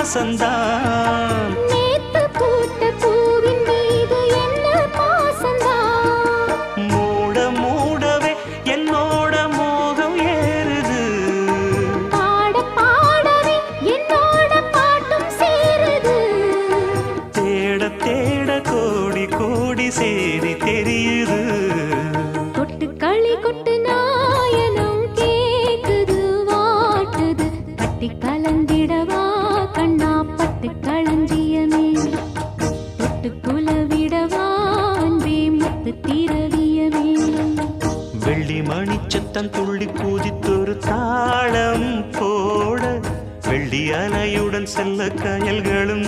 வாசந்தான். நேத்து பூத்த பூவின் மீது என்ன பாசந்தான். மூட மூடவே என்னோட மோகம் ஏறுது. பாட பாடவே என்னோட பாட்டும் சேருது. தேட தேட கோடி கோடி சேரி தெரியுது. கொட்டு களி கொட்டு நாயனம் கேக்குது வாட்டுது. பட்டி கலந்திடவா கண்ணா பட்டு களஞ்சியமே. தொட்டு குலவிடவா அன்பே முத்து திரவியமே. வெள்ளி மணிச்சத்தம் துள்ளி குதித்தொரு தாளம் போட வெள்ளி அலையுடன் செல்ல கயல்களும்